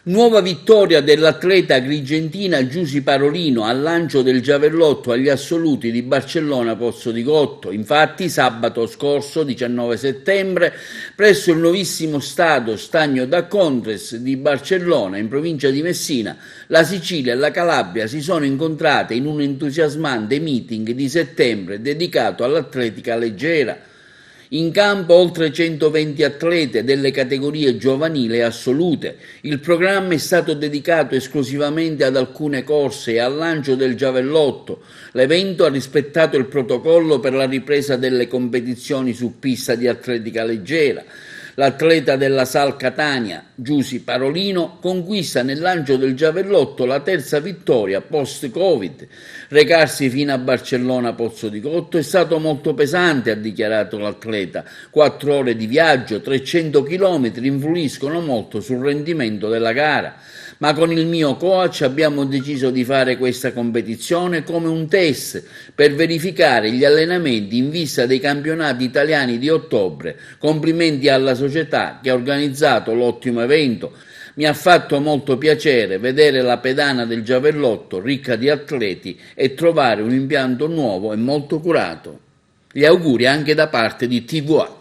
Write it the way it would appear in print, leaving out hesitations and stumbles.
Nuova vittoria dell'atleta agrigentina Giusy Parolino al lancio del giavellotto agli assoluti di Barcellona Pozzo di Gotto. Infatti sabato scorso, 19 settembre, presso il nuovissimo stadio Stagno da Contres di Barcellona, in provincia di Messina, la Sicilia e la Calabria si sono incontrate in un entusiasmante meeting di settembre dedicato all'atletica leggera. In campo oltre 120 atlete delle categorie giovanili e assolute. Il programma è stato dedicato esclusivamente ad alcune corse e al lancio del giavellotto. L'evento ha rispettato il protocollo per la ripresa delle competizioni su pista di atletica leggera. L'atleta della Sal Catania, Giusy Parolino, conquista nel lancio del giavellotto la terza vittoria post-Covid. Recarsi fino a Barcellona Pozzo di Gotto è stato molto pesante, ha dichiarato l'atleta. 4 ore di viaggio, 300 chilometri influiscono molto sul rendimento della gara. Ma con il mio coach abbiamo deciso di fare questa competizione come un test per verificare gli allenamenti in vista dei campionati italiani di ottobre. Complimenti alla società che ha organizzato l'ottimo evento. Mi ha fatto molto piacere vedere la pedana del giavellotto ricca di atleti e trovare un impianto nuovo e molto curato. Gli auguri anche da parte di TVA.